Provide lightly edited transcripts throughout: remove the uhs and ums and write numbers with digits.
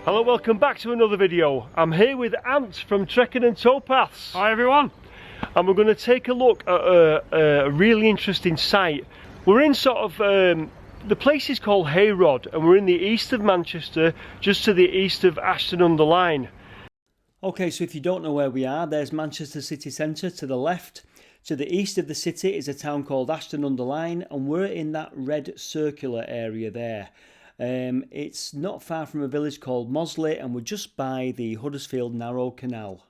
Hello, welcome back to another video. I'm here with Ant from Trekking and Towpaths. Hi everyone. And we're going to take a look at a really interesting site. We're in sort of, the place is called Hayrod, and we're in the east of Manchester, just to the east of Ashton Under lyne. Okay, so if you don't know where we are, there's Manchester city centre to the left. To the east of the city is a town called Ashton Under lyne, and we're in that red circular area there. It's not far from a village called Mosley, and we're just by the Huddersfield Narrow Canal.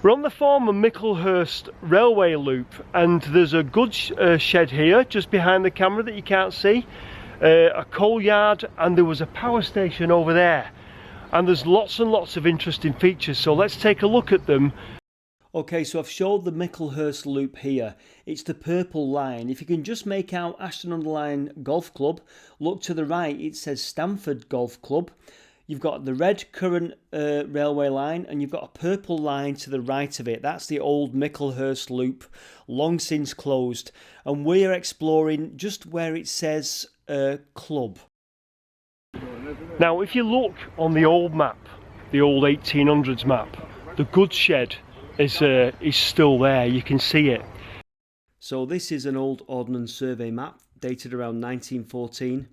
We're on the former Micklehurst railway loop, and there's a goods shed here just behind the camera that you can't see, a coal yard, and there was a power station over there. And there's lots and lots of interesting features, so let's take a look at them. Okay, so I've showed the Micklehurst loop here. It's the purple line. If you can just make out Ashton Under lyne Golf Club, look to the right, it says Stamford Golf Club. You've got the red current railway line, and you've got a purple line to the right of it. That's the old Micklehurst loop, long since closed. And we're exploring just where it says club. Now, if you look on the old map, the old 1800s map, the goods shed is still there. You can see it. So this is an old Ordnance Survey map dated around 1914.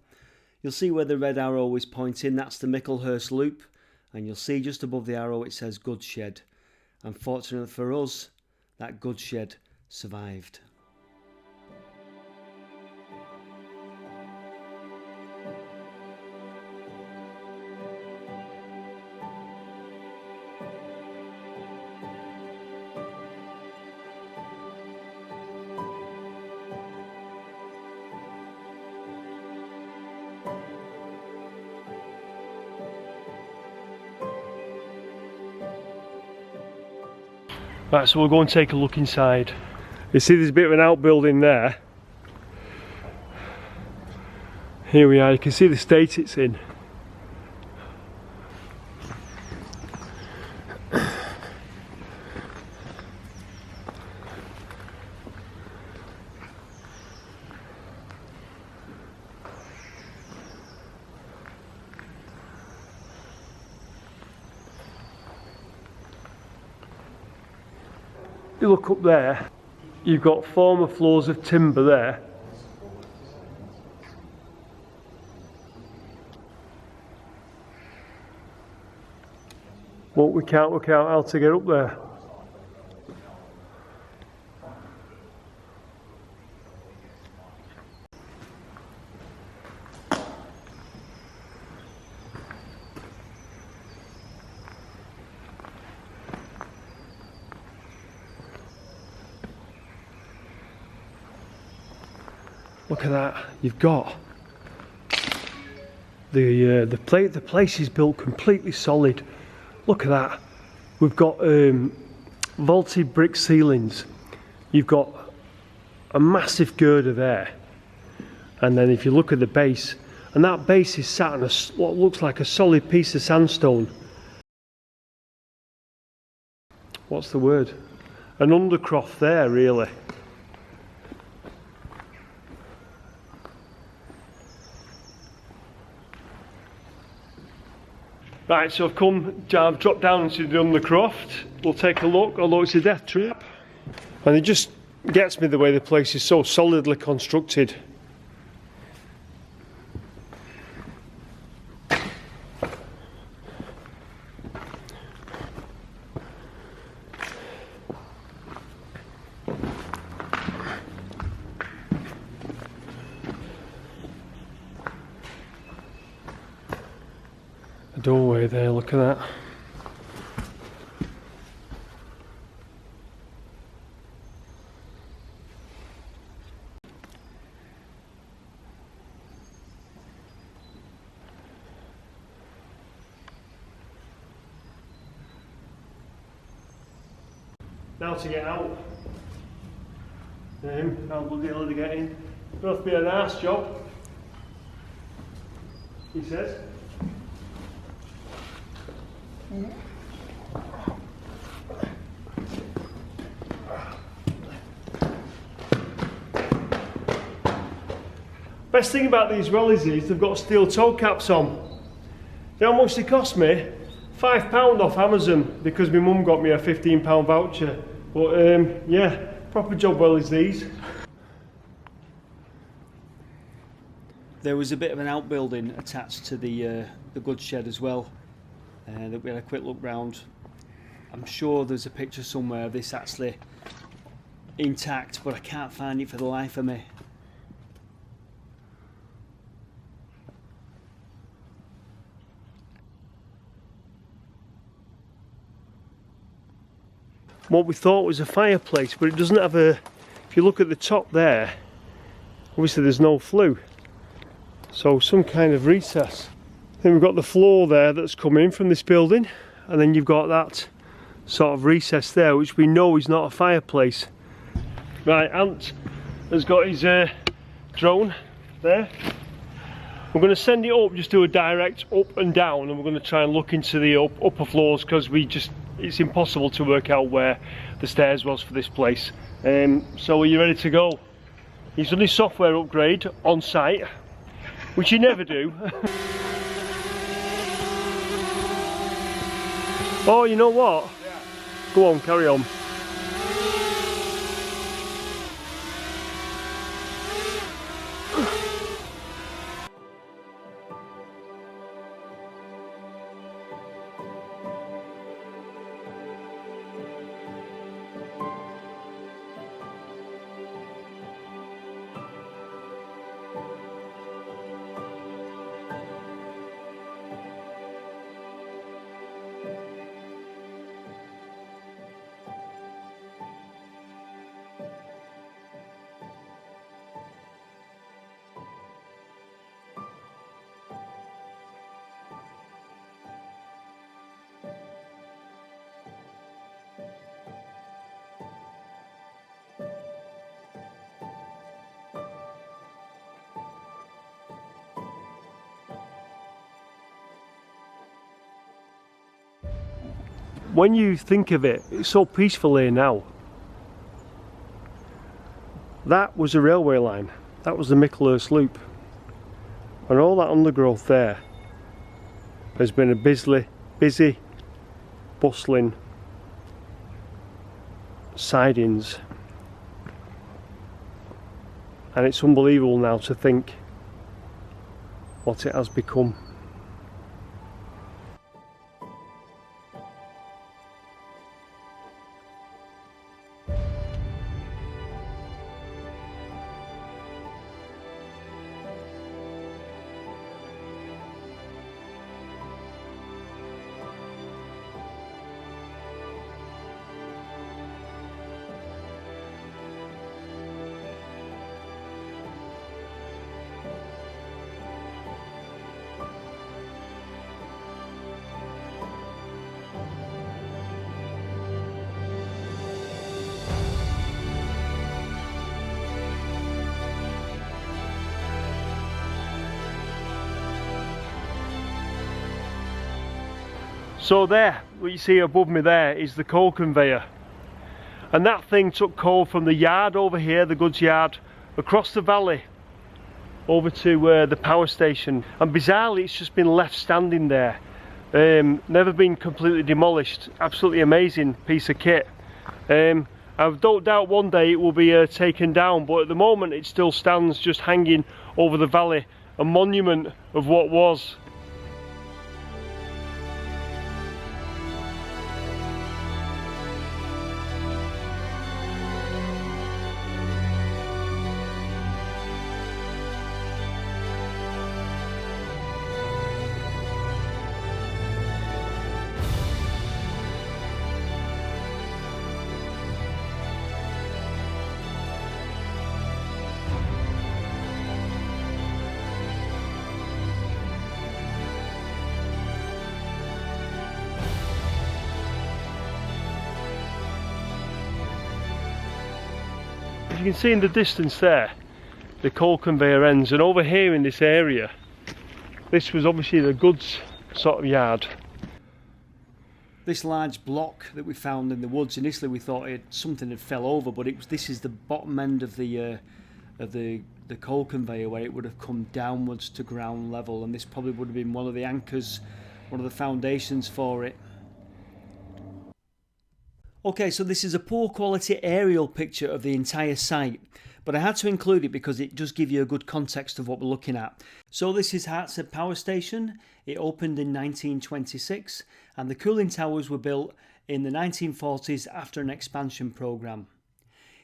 You'll see where the red arrow is pointing, that's the Micklehurst loop, and you'll see just above the arrow it says goods shed. Unfortunately for us, that goods shed survived. Right, so we'll go and take a look inside. You see there's a bit of an outbuilding there. Here we are, you can see the state it's in. You look up there, you've got former floors of timber there. But we can't work out how to get up there. Look at that, you've got the place is built completely solid. Look at that. We've got vaulted brick ceilings. You've got a massive girder there. And then if you look at the base, and that base is sat on what looks like a solid piece of sandstone. What's the word? An undercroft there, really. Right, so I've dropped down into the undercroft. We'll take a look, although it's a death trap. And it just gets me the way the place is so solidly constructed. Doorway there, look at that. Now to get out. How bloody hell to get in? Don't have to be an arse job, he says. Best thing about these wellies is they've got steel toe caps on. You know how much they cost me? £5 off Amazon, because my mum got me a £15 voucher. But yeah, proper job well as these. There was a bit of an outbuilding attached to the goods shed as well, that we had a quick look round. I'm sure there's a picture somewhere of this actually intact, but I can't find it for the life of me. What we thought was a fireplace, but it doesn't have a, if you look at the top there, obviously there's no flue, so some kind of recess. Then we've got the floor there that's come in from this building, and then you've got that sort of recess there, which we know is not a fireplace. Right, Ant has got his drone there. We're going to send it up, just do a direct up and down, and we're going to try and look into the upper floors, because it's impossible to work out where the stairs was for this place. So are you ready to go? He's done his software upgrade on site, which you never do. Oh, you know what? Yeah. Go on, carry on. When you think of it, it's so peaceful here now. That was a railway line. That was the Micklehurst loop. And all that undergrowth there has been a busy, bustling sidings. And it's unbelievable now to think what it has become. So there, what you see above me there is the coal conveyor, and that thing took coal from the yard over here, the goods yard, across the valley over to the power station, and bizarrely it's just been left standing there, never been completely demolished. Absolutely amazing piece of kit. I don't doubt one day it will be taken down, but at the moment it still stands just hanging over the valley, a monument of what was. You can see in the distance there the coal conveyor ends, and over here in this area this was obviously the goods sort of yard. This large block that we found in the woods, initially we thought something had fell over, but this is the bottom end of the coal conveyor, where it would have come downwards to ground level, and this probably would have been one of the anchors one of the foundations for it. Okay, so this is a poor quality aerial picture of the entire site, but I had to include it because it does give you a good context of what we're looking at. So this is Hartshead Power Station. It opened in 1926 and the cooling towers were built in the 1940s after an expansion programme.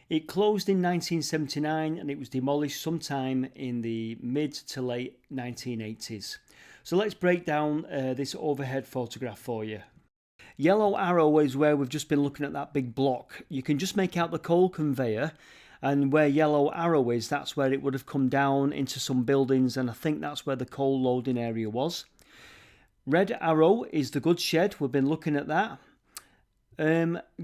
It closed in 1979 and it was demolished sometime in the mid to late 1980s. So let's break down this overhead photograph for you. Yellow arrow is where we've just been looking at that big block. You can just make out the coal conveyor, and where yellow arrow is, that's where it would have come down into some buildings, and I think that's where the coal loading area was. Red arrow is the goods shed. We've been looking at that.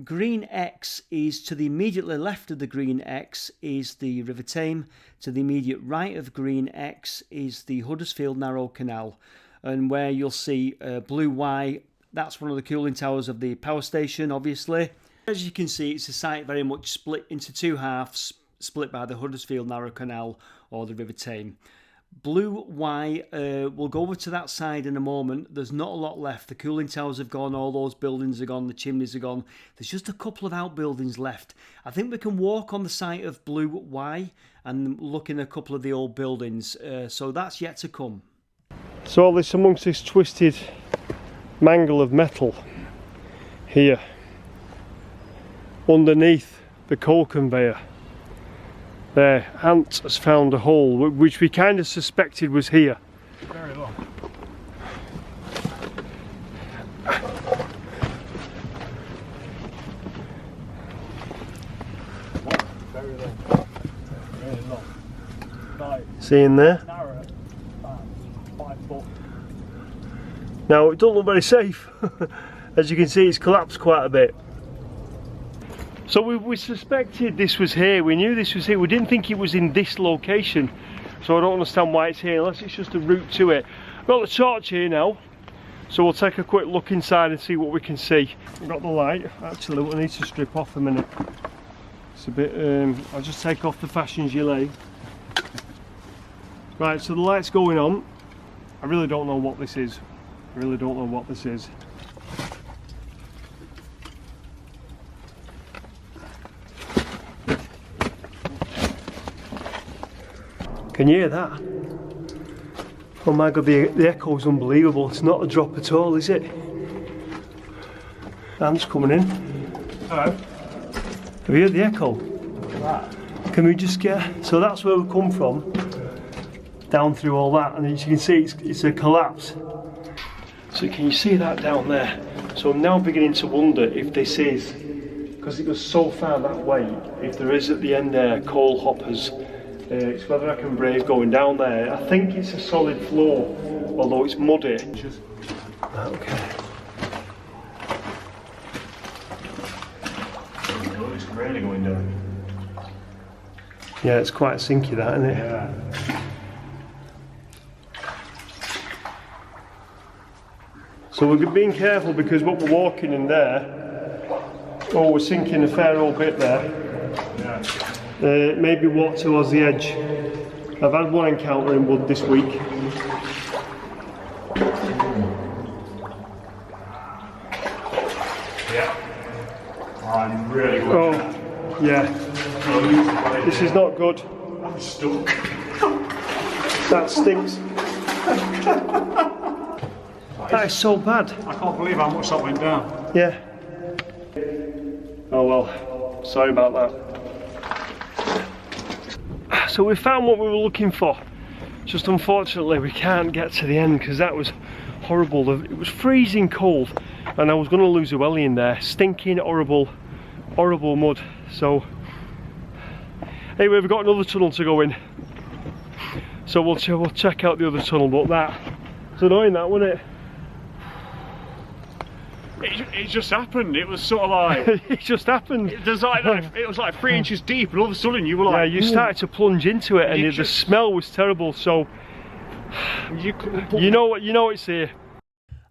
Green X is to the immediately left of the green X is the River Tame. To the immediate right of green X is the Huddersfield Narrow Canal, and where you'll see blue Y, that's one of the cooling towers of the power station, obviously. As you can see, it's a site very much split into two halves, split by the Huddersfield Narrow Canal or the River Tame. Blue Y, we'll go over to that side in a moment. There's not a lot left. The cooling towers have gone, all those buildings are gone, the chimneys are gone. There's just a couple of outbuildings left. I think we can walk on the site of Blue Y and look in a couple of the old buildings. So that's yet to come. So all this amongst this twisted mangle of metal here underneath the coal conveyor there, Ant has found a hole which we kind of suspected was here. Very long. Very long. Really long. Like, See in there? narrow, 5 foot. Now it don't look very safe. As you can see, it's collapsed quite a bit. So we suspected this was here, we knew this was here, we didn't think it was in this location, so I don't understand why it's here unless it's just a route to it. I've got the torch here now, so we'll take a quick look inside and see what we can see. We've got the light. Actually we'll need to strip off a minute. It's a bit, I'll just take off the fashion gilet. Right, so the light's going on. I really don't know what this is. I really don't know what this is. Can you hear that? Oh my god, the echo is unbelievable. It's not a drop at all, is it? Ant's coming in. Hello. Have you heard the echo? Can we just get... So that's where we come from, down through all that, and as you can see it's a collapse. So can you see that down there? So I'm now beginning to wonder if this is, because it was so far that way, if there is at the end there coal hoppers. It's whether I can brave going down there. I think it's a solid floor, although it's muddy. Okay. Oh, it's really going down. Yeah, it's quite sinky that, isn't it? Yeah. So we're being careful because what we're walking in there, oh, we're sinking a fair old bit there. Yeah. Maybe walk towards the edge. I've had one encounter in wood this week. Yeah. I'm really good. Oh, yeah. This is not good. I'm stuck. That stinks. That is so bad. I can't believe how much that went down. Yeah. Oh well, sorry about that. So we found what we were looking for. Just unfortunately we can't get to the end because that was horrible. It was freezing cold and I was going to lose a welly in there. Stinking, horrible mud. So anyway, we've got another tunnel to go in. So we'll check out the other tunnel, but that was annoying, that, wasn't it? It just happened. It was sort of like It just happened. it was like 3 inches deep, and all of a sudden you were like, Yeah, you started to plunge into it, and You the just- smell was terrible. So you know it's here.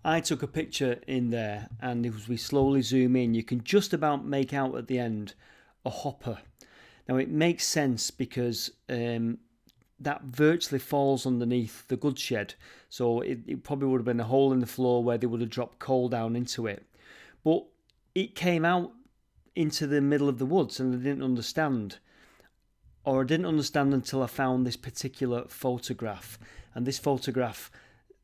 I took a picture in there, and as we slowly zoom in, you can just about make out at the end a hopper. Now it makes sense because that virtually falls underneath the goods shed, so it probably would have been a hole in the floor where they would have dropped coal down into it. But it came out into the middle of the woods, and I didn't understand. Or I didn't understand until I found this particular photograph. And this photograph,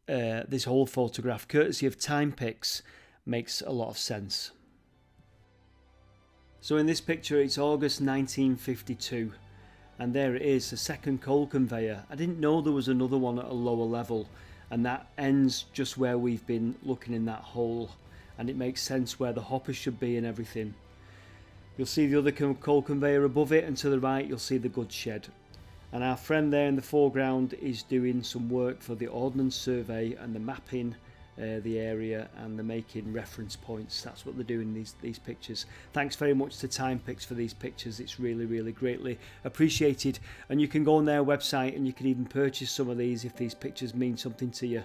this whole photograph, courtesy of Timepix, makes a lot of sense. So in this picture, it's August 1952. And there it is, the second coal conveyor. I didn't know there was another one at a lower level. And that ends just where we've been looking in that hole. And it makes sense where the hoppers should be and everything. You'll see the other coal conveyor above it, and to the right you'll see the goods shed. And our friend there in the foreground is doing some work for the Ordnance Survey and the mapping the area and the making reference points. That's what they're doing in these pictures. Thanks very much to Timepix for these pictures. It's really greatly appreciated. And you can go on their website and you can even purchase some of these if these pictures mean something to you.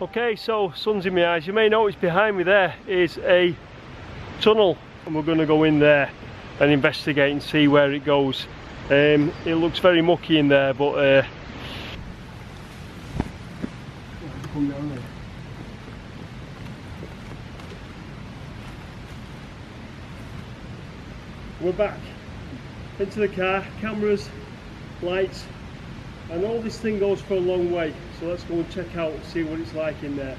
Okay, so sun's in my eyes. You may notice behind me there is a tunnel, and we're going to go in there and investigate and see where it goes. It looks very mucky in there, but come down there. We're back into the car, cameras, lights, and all this thing goes for a long way. So let's go and check out, see what it's like in there.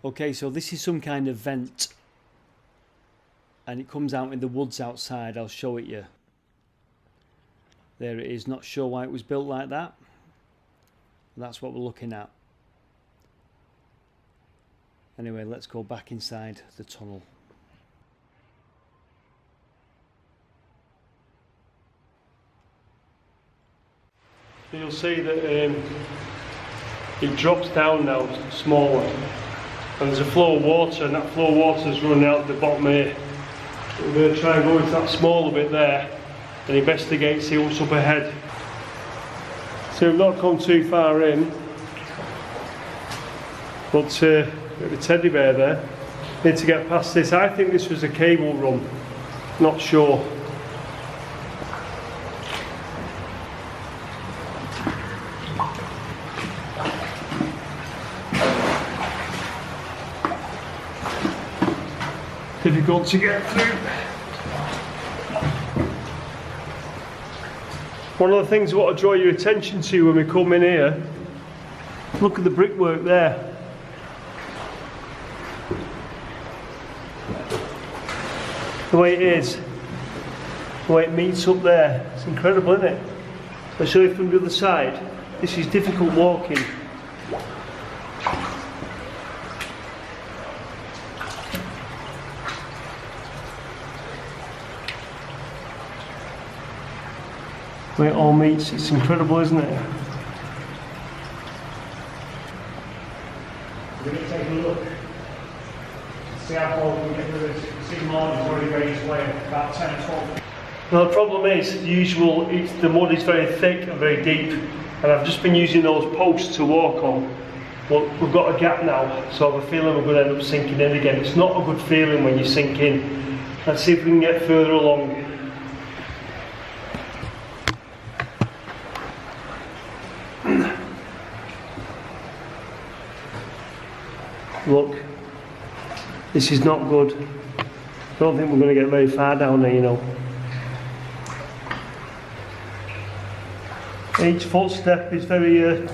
Okay, so this is some kind of vent, and it comes out in the woods outside. I'll show it you. There it is. Not sure why it was built like that. That's what we're looking at. Anyway, let's go back inside the tunnel. So you'll see that it drops down now, smaller. And there's a flow of water, and that flow of water is running out the bottom here. We're going to try and go into that smaller bit there and investigate, see what's up ahead. So we've not come too far in, but the teddy bear there, need to get past this. I think this was a cable run, not sure. Difficult to get through. One of the things I want to draw your attention to when we come in here, look at the brickwork there. The way it is, the way it meets up there, it's incredible, isn't it? I'll show you from the other side. This is difficult walking. Where it all meets, it's incredible, isn't it? We're going to take a look, see how far we can get through this. See the margin's already raised away about 10 or 12. Well, the problem is, the usual, the mud is very thick and very deep, and I've just been using those posts to walk on. But we've got a gap now, so I have a feeling we're going to end up sinking in again. It's not a good feeling when you sink in. Let's see if we can get further along. Look, this is not good. I don't think we're going to get very far down there, you know. Each footstep is very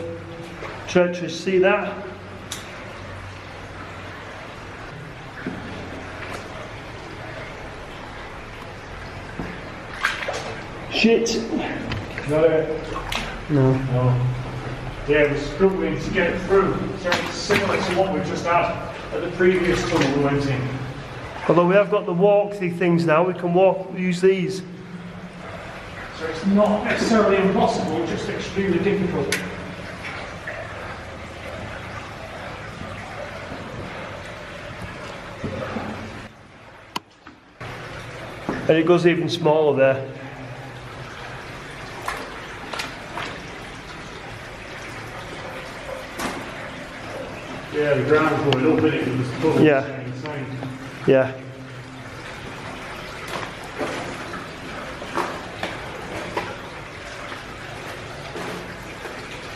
treacherous. See that? Shit. Got it? No. No. Yeah, we're struggling to get through. So it's similar to what we've just had at the previous tunnel we went in. Although we have got the walk-through things now, we can use these. So it's not necessarily impossible, just extremely difficult. And it goes even smaller there. Yeah, the ground's going up, isn't it? There's tunnels Yeah. inside. Yeah.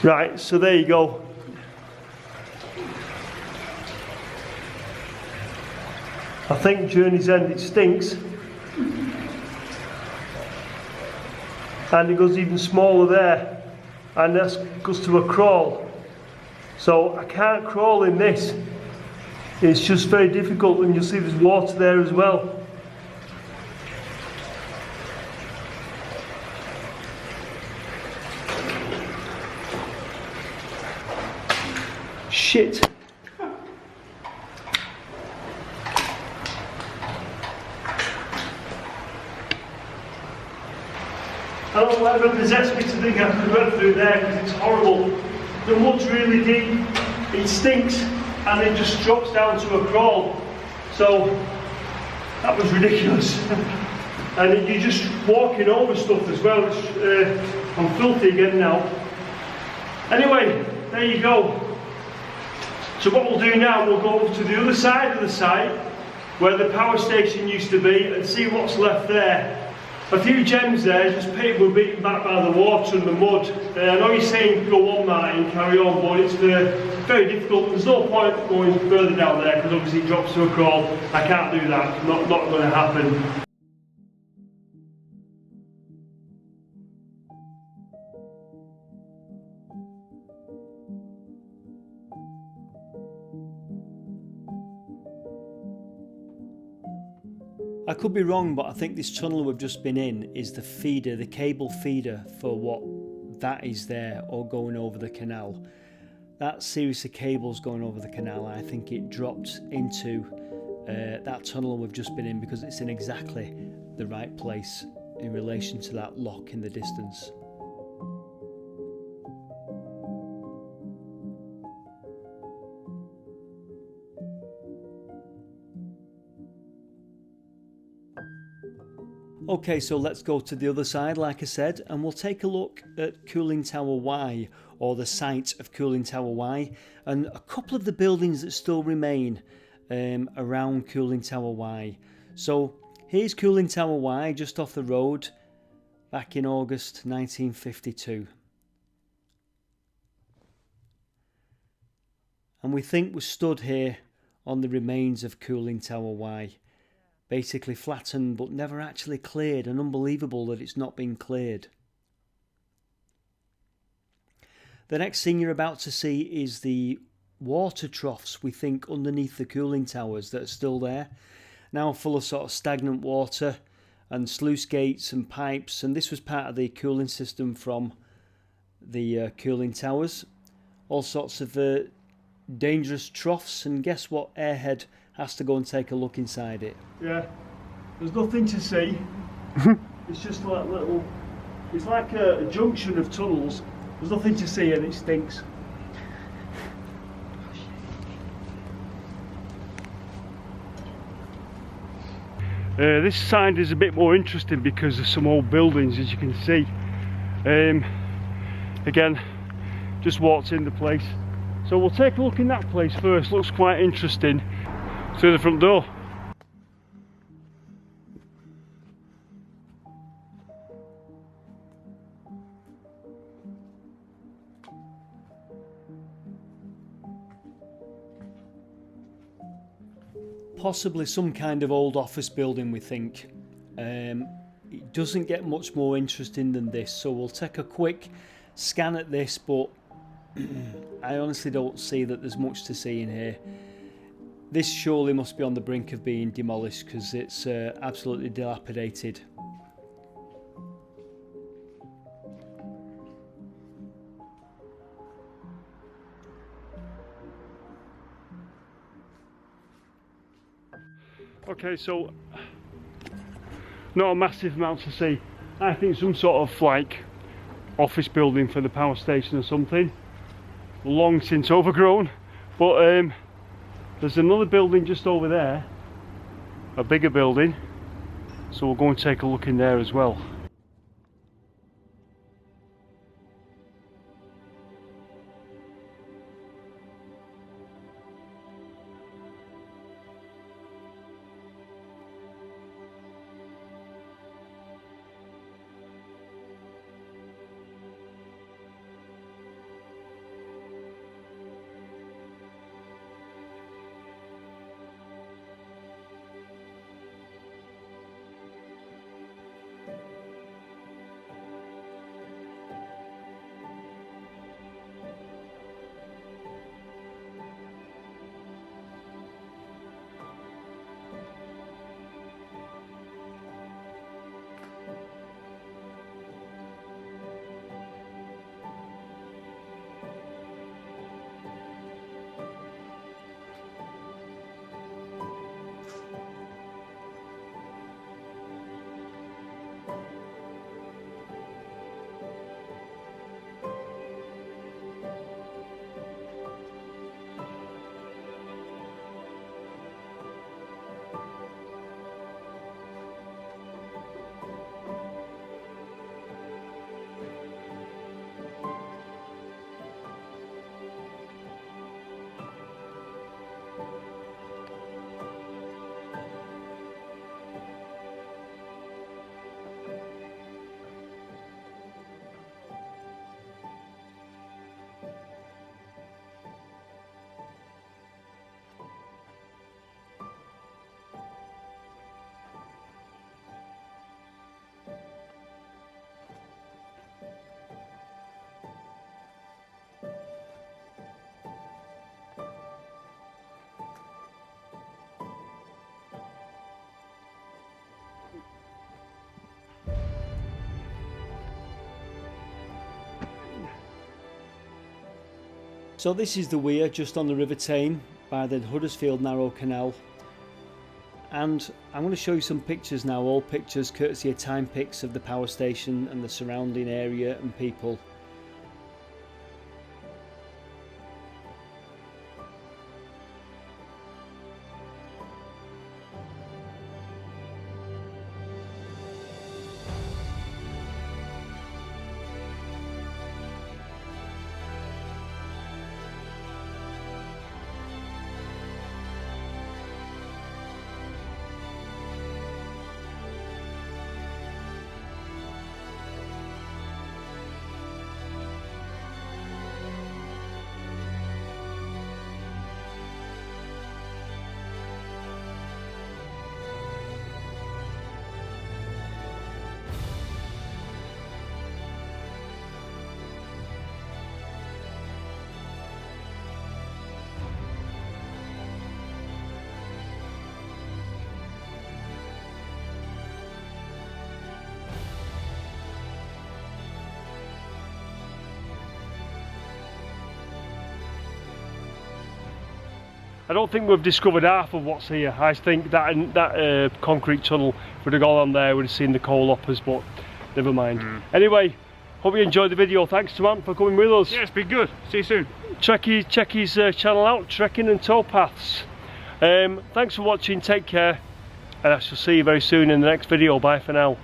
Right, so there you go. I think Journey's End, it stinks. And it goes even smaller there. And that goes to a crawl. So I can't crawl in this. It's just very difficult, and you'll see there's water there as well. Shit. I don't know whatever possessed me to think I could run through there, because it's horrible. The mud's really deep, it stinks, and it just drops down to a crawl. So that was ridiculous. And you're just walking over stuff as well. I'm filthy again now. Anyway, there you go. So what we'll do now, we'll go over to the other side of the site where the power station used to be and see what's left there. A few gems there, just people were beaten back by the water and the mud. I know you're saying go on, Martin, carry on, but it's very difficult. There's no point going further down there because obviously it drops to a crawl. I can't do that, not going to happen. I could be wrong, but I think this tunnel we've just been in is the feeder, the cable feeder for what that is there, or going over the canal. That series of cables going over the canal, I think it dropped into that tunnel we've just been in, because it's in exactly the right place in relation to that lock in the distance. Okay, so let's go to the other side, like I said, and we'll take a look at Cooling Tower Y, or the site of Cooling Tower Y, and a couple of the buildings that still remain around Cooling Tower Y. So here's Cooling Tower Y, just off the road, back in August 1952. And we think we're stood here on the remains of Cooling Tower Y. Basically flattened but never actually cleared, and unbelievable that it's not been cleared. The next thing you're about to see is the water troughs, we think, underneath the cooling towers that are still there, now full of sort of stagnant water and sluice gates and pipes, and this was part of the cooling system from the cooling towers. All sorts of dangerous troughs, and guess what? Airhead has to go and take a look inside it. Yeah, there's nothing to see. It's just like little, it's like a junction of tunnels. There's nothing to see and it stinks. This side is a bit more interesting because there's some old buildings, as you can see. Again, just walked in the place. So we'll take a look in that place first. Looks quite interesting. Through the front door. possibly some kind of old office building, we think. It doesn't get much more interesting than this, so we'll take a quick scan at this, but I honestly don't see that there's much to see in here. This surely must be on the brink of being demolished because it's absolutely dilapidated. Okay, so not a massive amount to see. I think some sort of like office building for the power station or something. Long since overgrown, but there's another building just over there, a bigger building, so we'll go and take a look in there as well. So this is the weir just on the River Tame by the Huddersfield Narrow Canal, and I'm going to show you some pictures now, all pictures courtesy of time pics of the power station and the surrounding area and people. I don't think we've discovered half of what's here. I think that concrete tunnel would have gone on there, would have seen the coal hoppers, but never mind. Anyway, hope you enjoyed the video. Thanks to Ant for coming with us. Yeah, it's been good. See you soon. Check his channel out, Trekking and Towpaths. Thanks for watching, take care, and I shall see you very soon in the next video. Bye for now.